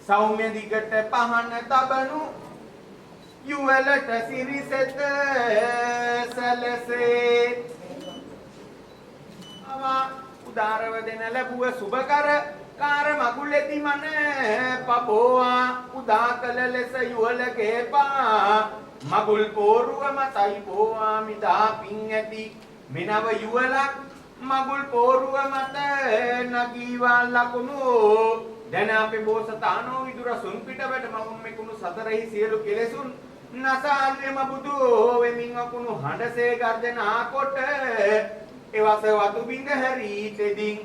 සෞම්‍ය දිගට පහන තබනු යුවලට සිරිසෙත සැලසේ උදාරව දෙන ලැබුව සුබකර කාර මගුලෙති මන පපෝවා උදා කළ ලෙස යුවලගේ පා මගුල් පෝරුව මතයි පෝවා මිදා පිං ඇති මෙනව යුවලක් මගුල් පෝරුව මත නගීවා ලකුණු දැන අපේ බෝසතාණෝ විදුරසුන් පිටවට මම මෙකුණු සතරෙහි සියලු කෙලෙසුන් නසාන්නෙම බුදු වෙමින් අකුණු හඬසේ ගර්ජනා කොට එවස වතු බිඳ හැරි තෙදින්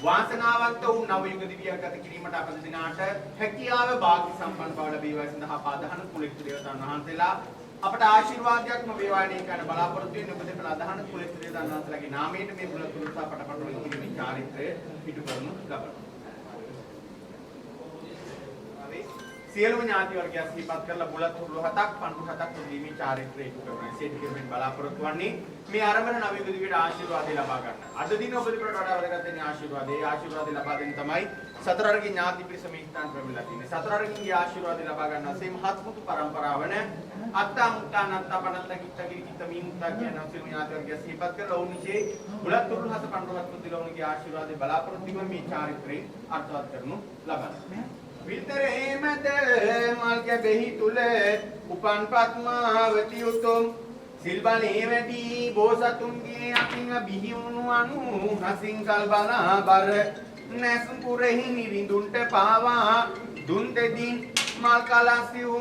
වාසනාවන්ත වූ නව යුග දිවියක් ගත කිරීමට අප දෙනාට හැකියාව වාග්ය සම්පන්න බව ලැබේවා සඳහා පාදහන කුලිත දේවතාවුන් වහන්සේලා අපට ආශිර්වාදයක්ම වේවාණී කරන බලාපොරොත්තු වෙන ඔබ දෙපළ අදහන කුලිත දේවතාවුන් වහන්සේලාගේ නාමයෙන් මේ බුලතුරු සහ පටපටවල කිරීමේ චාරිත්‍රය පිටු කරනු ලබනවා. සියලුම ඥාති වර්ගය සිහිපත් කරලා බුලත් හුරුළු 7ක් පන්දු 7ක් දීමේ චාරිත්‍රය ඉටු කරනවා. සියලු කෙරෙමින් බලාපොරොත්තු වන්නේ මේ ආරම්භන නව යුග දිවියට ආශිර්වාදය ලබා ගන්න. අද දින ඔබ දෙපළට වඩා වැදගත් වෙන ආශිර්වාදය. ඒ ආශිර්වාදය ලබා දෙන්න තමයි සතරවර්ගී ඥාති පිරිස මේ ස්ථාන ප්‍රමිලා තියෙන්නේ. සතරවර්ගීගේ ආශිර්වාදය ලබා ගන්න වශයෙන් මහත්මුතු පරම්පරාවන අත්තා මුත්තා නත්තා පනත්තා කිත්තා කිරිකිත මීමුත්තා කියන සියලු ඥාති වර්ගය සිහිපත් කරලා ඔවුන්ගේ බුලත් හුරුළු 7 පන්දු 7 දිලවුන්ගේ ආශිර්වාදය බලාපොරොත්තු වීම මේ චාරිත්‍රය අර්ථවත් කරනු ලබනවා. විතරේ මැද මල් කැබෙහි තුල උපන් පත්මාවති උතුම් සිල්බලේ වැඩි බෝසතුන්ගේ අතින් බිහි වුණු අනු හසින් කල් බලා බර නැසුම් පුරෙහි නිරිඳුන්ට පාවා දුන් දෙදින් මල් කලසිව්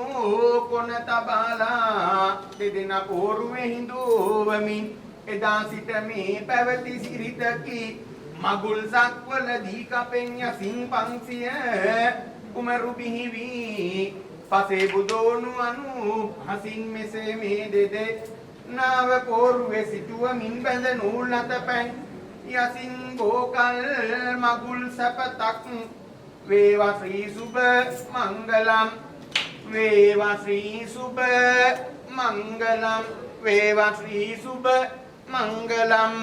කොන තබාලා දෙදෙනා පෝරුවේ හිඳුවමින් එදා සිට මේ පැවති සිරිතකි මගුල් සක්වල දී කපෙන් යසින් 500 කුමරු බිහිවි පසේ බුදෝනු අනු හසින් මෙසේ මේ දෙදේ නාව පෝරුවේ සිටුවමින් බැඳ නූල් අත පැන් යසින් බෝකල් මගුල් සපතක් වේවා ශ්‍රී සුබ මංගලම් වේවා ශ්‍රී සුබ මංගලම් වේවා ශ්‍රී සුබ මංගලම්.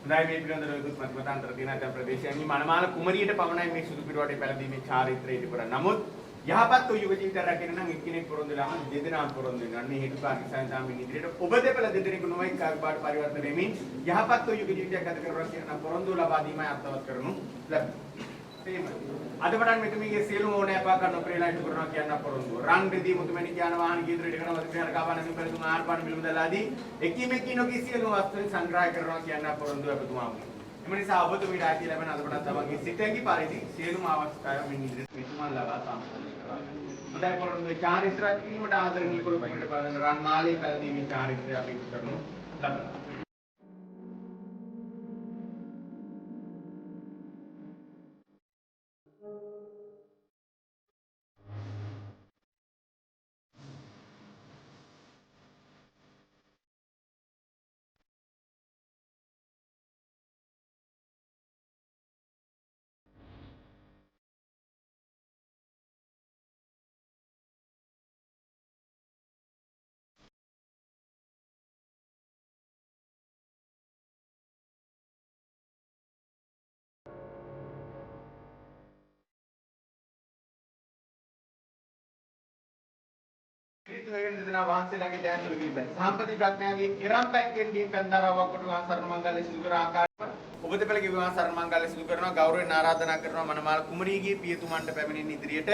හොඳයි මේ පිළිබඳව විදුත් මතමතාන්තර දින දැන් ප්‍රදේශයන්හි මනමාල කුමරියට පමණයි මේ සුදු පිටුවටේ පැලදීමේ චාරිත්‍රය ඉදි කරන්නේ. නමුත් යහපත් වූ යුග ජීවිතයක් රැකගෙන නම් එක්කෙනෙක් පොරොන්දු වෙලාම දෙදෙනාම පොරොන්දු වෙනවා. අන්නේ හේතුකාරී නිසා තමයි ඉදිරියට ඔබ දෙපළ දෙදෙනෙකු නොවයි කාර්යභාර පරිවර්තන වෙමින් යහපත් වූ යුග ජීවිතයක් ගත කරනවා කියන පොරොන්දු ලබා දීමයි අත්වත් කරනු ලැබෙනවා. අද පටන් මෙතුමියගේ සියලුම ඕනෑ පාකරන ප්‍රේලා ඉටු කරනවා කියන පොරොන්දුව. රන් දෙදී මුතුමැණි කියන වාහන ගියදරට කරන වද කාබන මිපරතුම ආර්පාන මිලමුදලාදී එකිනෙකින් නොකී සියලුම වස්තුන් සංග්‍රහ කරනවා කියන පොරොන්දුව අපතුමාම. එම නිසා ඔබතුමීට ආදී ලැබෙන අද පටන් තමන්ගේ සිතැඟි පරිදි සියලුම අවස්ථාවන් මින් ඉදිරියට මෙතුමන් ලබා සම්පූර්ණ කරනවා. හොඳයි පොරොන්දුවේ චාරිත්‍රාක් කිරීමට ආදරණීය කුරුපිට පාදන රන් මාලේ පැලදීමේ චාරිත්‍රය අපි ඉටු කරනු ලබනවා. වහන්සේලාගේ දෑතුළු කිරිබැයි සම්පති ප්‍රඥාවේ ඉරම් බැංකුවෙන් දී පෙන්දරාවක් කොට විවාහ සරණ මංගල්‍ය සිදු කර ආකාරය ඔබ දෙපළගේ විවාහ සරණ මංගල්‍ය සිදු කරනවා ගෞරවයෙන් ආරාධනා කරනවා මනමාල කුමරියගේ පියතුමන්ට පැමිණෙන ඉදිරියට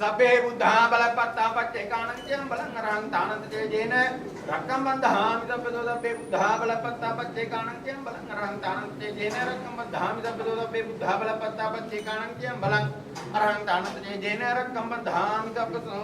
Sabbe buddha balapata paccekanantyam balang arhantanant jena rakkam bandhami sabbedo sabbe buddha balapata paccekanantyam balang arhantanant jena rakkam bandhami sabbedo sabbe buddha balapata paccekanantyam balang arhantanant jena rakkam bandhami sabbedo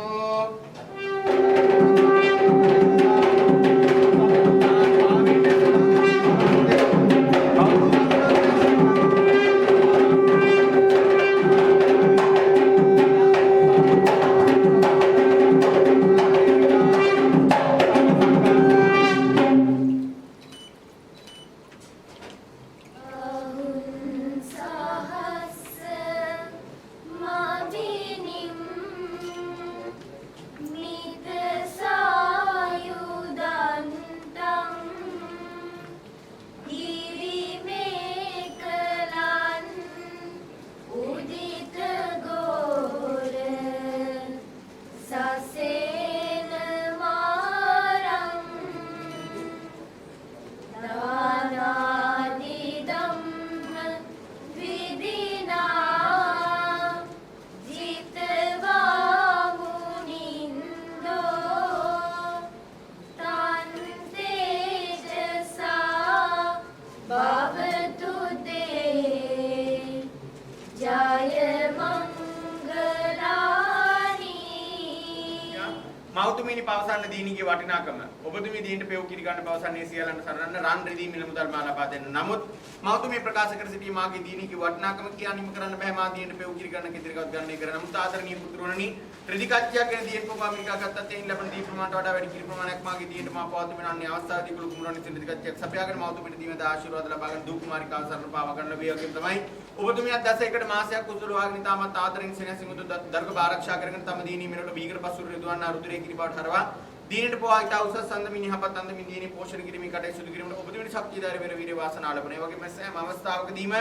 මෞතුමිනි පවසන්න දීනිගේ වටිනාකම ඔබතුමී දීන්ට පෙව් කිරි ගන්න පවසන්නේ සියල්ලන්ට සරණන්න රන් රිදී මිල මුදල් මා ලබා දෙන්න. නමුත් මෞතුමිය ප්‍රකාශ කර සිටී මාගේ දීනිගේ වටිනාකම කියන්නේම කරන්න බෑ. මා දීන්ට පෙව් කිරි ගන්න කිදිරිගත් ගන්නේ කර. නමුත් ආදරණීය පුත්‍රවරුනි ත්‍රිදි කච්චයක් ගැන දීන් පොක අමරිකා ගත්තත් එයින් ලැබෙන දී ප්‍රමාණයට වඩා වැඩි කිරි ප්‍රමාණයක් මාගේ දීන්ට මා පවතුමින අන්නේ අවස්ථාවේදී කුළු කුමරුනි ත්‍රිදි කච්චයක් සපයාගෙන මෞතුමිට දීමේ ආශිර්වාද ලබා ගන්න දූ කුමාරිකාව සරණ පාවා ගන්න වේගයෙන් තමයි ඔබතුමියත් දසයකට මාසයක් කුසල වාගෙන තාමත් ආදරෙන් සෙනසින් උදු දර්ග ආරක්ෂා කරගෙන තම දීනී මෙරට බීගර පසුර රිදුවන්න අරුතරේ කිරි බවට හරවා දීනට පොවායිත උසස් සම්දමින් යහපත් අන්දමින් දීනී පෝෂණ කිරීමේ කටයුතු සිදු කිරීමට ඔබතුමීට ශක්තිදාරි වෙර වීර්ය වාසනාව ලැබෙන. ඒ වගේම සෑම අවස්ථාවකදීම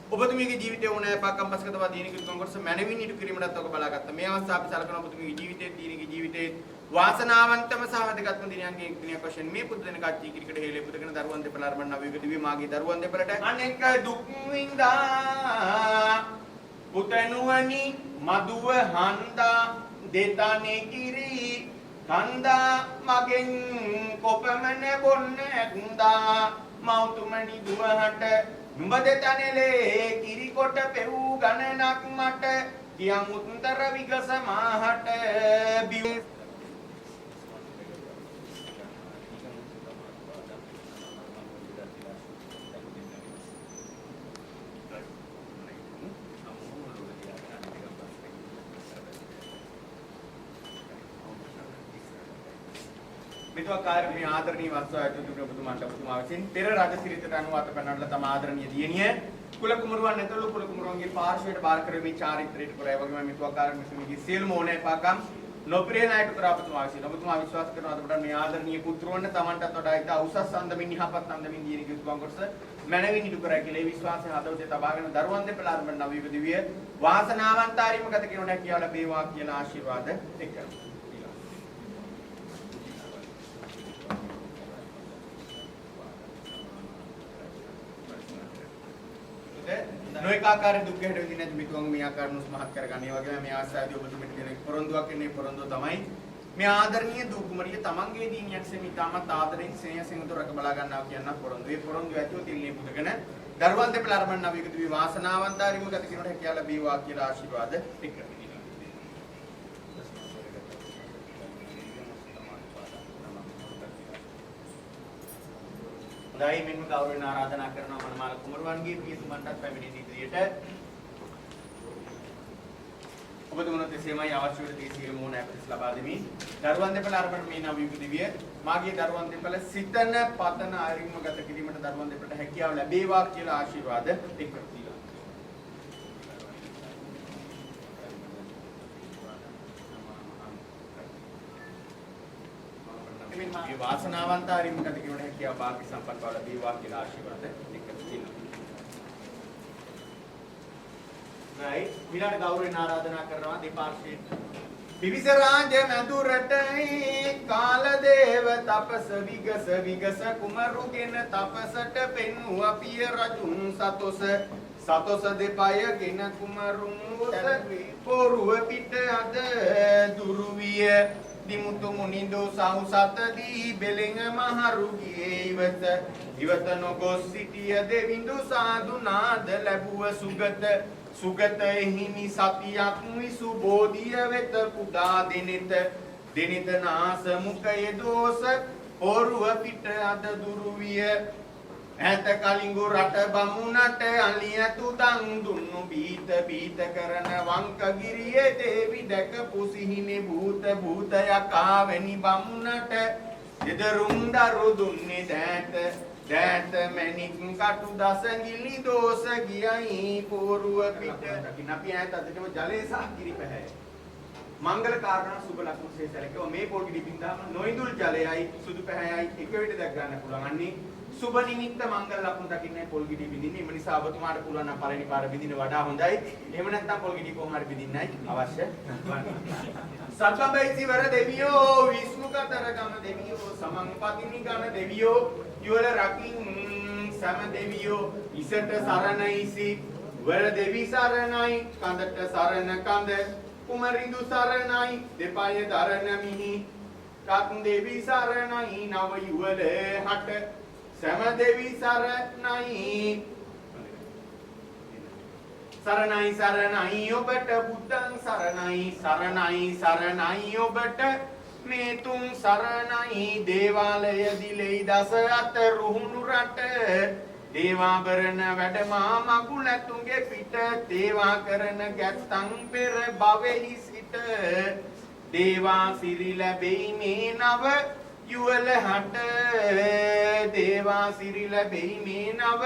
ඔබතුමීගේ ජීවිතයේ ඕනෑ පාකම් පසකටවා දීනී කොංගොරස මැනවින් ඉටු කිරීමටත් ඔබ බලාගත්තා. මේ අවස්ථාව අපි සලකන ඔබතුමීගේ ජීවිතයේ දීනීගේ ජීවිතයේ වාසනාවන්තම සහ වැදගත්ම දිනයන්ගේ එක් දිනයක් වශයෙන් මේ පුදු දෙන කච්චි කිරිකට හේලේ පුදගෙන දරුවන් දෙපළ අරබන් නවයක දිවි මාගේ දරුවන් දෙපළට අනෙක් දුක් විඳා පුතණුවනි මදුව හන්දා දෙතනේ කිරි කන්දා මගෙන් කොපමණ බොන්න ඇඳා මෞතුමනි දුවහට නුඹ දෙතනලේ කිරි කොට පෙව් ගණනක් මට කියන් උත්තර විගස මාහට බිව් මිතුආකාර මේ ආදරණීය වස්වායතු දුර ඔබතුමාට ඔබතුමා විසින් පෙර රජ සිරිතට අනුව අතපැනනට තම ආදරණීය දියණිය කුල කුමරුවන් ඇතුළු කුල කුමරුවන්ගේ පාර්ශ්වයට බාර කරමි චාරිත්‍රයට පුරා ඒ වගේම මිතුආකාර මිසුමිගේ සියලුම ඕනෑ පාකම් නොප්‍රිය නායක කර ඔබතුමා විසින් ඔබතුමා විශ්වාස කරන අතපට මේ ආදරණීය පුත්‍රවන්ට තමන්ටත් වඩා ඉතා උසස් අන්දමින් යහපත් අන්දමින් දියණියගේ උතුම් කොටස මැනවින් ඉටු කරා කියලා ඒ විශ්වාසය හදවතේ තබාගෙන දරුවන් දෙපළ අරඹන නවීව දිවිය වාසනාවන්තාරීම ගත කිරීමට හැකියාව ලැබේවා කියලා ආශිර්වාද එක් කරමු. නොඑකාකාර දුක් ගැට විඳින නැති මිතුන් මේ ආකාරනුස් මහත් කරගන්න. ඒ වගේම මේ ආසාදී ඔබතුමිට දෙන පොරොන්දුවක් ඉන්නේ පොරොන්දුව තමයි මේ ආදරණීය දූ කුමරිය තමන්ගේ දීනියක් සෙමිතාමත් ආදරෙන් ස්නේහයෙන් උතුර රැක බලා ගන්නවා කියන පොරොන්දුව. ඒ පොරොන්දුව ඇතුව තිල්ලේ පුදගෙන දරුවන් දෙපළ අරඹන නවීක දිවි වාසනාවන්තාරීම ගත කිරීමට හැකියාව ලැබේවා කියලා ආශිර්වාද එක් කරමි. හොඳයි මෙන්න ගෞරවයෙන් ආරාධනා කරනවා මනමාල කුමරුවන්ගේ පියතුමන්ටත් පැමිණෙන ඉදිරියට ඔබතුමනත් එසේමයි අවශ්‍ය වෙන දේ සියලු මොන අපිට ලබා දෙමින් දරුවන් දෙපළ අරඹන මේ නවීක දිවිය මාගේ දරුවන් දෙපළ සිතන පතන ආරින්ම ගත කිරීමට දරුවන් දෙපළට හැකියාව ලැබේවා කියලා ආශිර්වාද එක් කරනවා. මේ වාසනාවන්තාරීම ගත කිරීමට හැකියාව වාග්ය සම්පත් බව ලැබේවා කියලා ආශිර්වාද එක් කරනවා. right ඊළඟ ගෞරවයෙන් ආරාධනා කරනවා දෙපාර්ශ්වයෙන් පිවිස රාජ මැදුරට කාලදේව තපස විගස කුමරුගෙන තපසට පෙන්වුව පිය රජුන් සතොස සතොස දෙපය ගෙන කුමරුන් උස පොරුව පිට අද දුරු විය දිමුතු මුනිඳු සහු සතදී බෙලෙඟ මහරුගේ ඉවත ඉවත නොගොස් සිටිය දෙවිඳු සාදු නාද ලැබුව සුගත සුගත හිමි සතියක් විසු බෝධිය වෙත පුදා දෙනෙත දෙනිත නාස මුඛයේ දෝස පොරුව පිට අද දුරු විය ඈත කලිඟු රට බමුණට අලියතු දන් දුන්නු බීත බීත කරන වංකගිරියේ දේවි දැක පුසිහිනේ භූත භූතයක් ආවැනි බමුණට දෙදරුම් දරු දුන්නේ දෑත දෑත මැණික් කටු දසඟිලි දෝස ගියයි පොරුව පිට දකින්න අපි ඈත අදටම ජලයේ සහ කිරි පැහැය මංගල කාරණා සුබ ලක්ෂණ සැලකෙව මේ පොල් ගිඩි බින්දාම නොඉඳුල් ජලයයි සුදු පැහැයයි එක විට දැක් ගන්න පුළුවන් අන්නේ සුබ නිමිත්ත මංගල ලක්ෂණ දකින්නයි පොල් ගිඩි බින්දින්නේ ඒ නිසා ඔබතුමාට පුළුවන් නම් පළවෙනි පාර බින්දින්න වඩා හොඳයි එහෙම නැත්නම් පොල් ගිඩි කොහොම හරි බින්දින්නයි අවශ්‍ය සත්වබයිසිවර දෙවියෝ විශ්මුකතරගම දෙවියෝ සමන්පතිනි ගණ දෙවියෝ යුවල රකින් සම දෙවියෝ ඉසට සරණයිසි වර දෙවි සරණයි කඳට සරණ කඳ කුමරිඳු සරණයි දෙපය දරණ මිහි රත් දෙවි සරණයි නව යුවල හට සම දෙවි සරණයි සරණයි සරණයි ඔබට බුද්ධං සරණයි සරණයි සරණයි ඔබට මේ තුන් සරණයි දේවාලය දිලෙයි දස අත රුහුණු රට දේවාභරණ වැඩමා මගුල තුඟේ පිට දේවා කරන ගැත්තන් පෙර භවෙහි සිට දේවා සිරි ලැබෙයි මේ නව යුවල හට දේවා සිරි ලැබෙයි මේ නව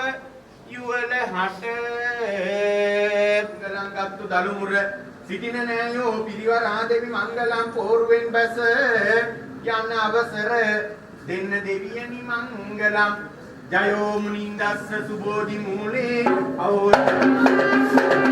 යුවල හට ගලංගත්තු දලුමුර සිටින නෑයෝ පිරිවරා දෙවි මංගලම් පෝරුවෙන් බැස යන්න අවසර දෙන්න දෙවියනි මංගලම් ජයෝ මුනින්දස්ස සුබෝධි මූලේ අවෝ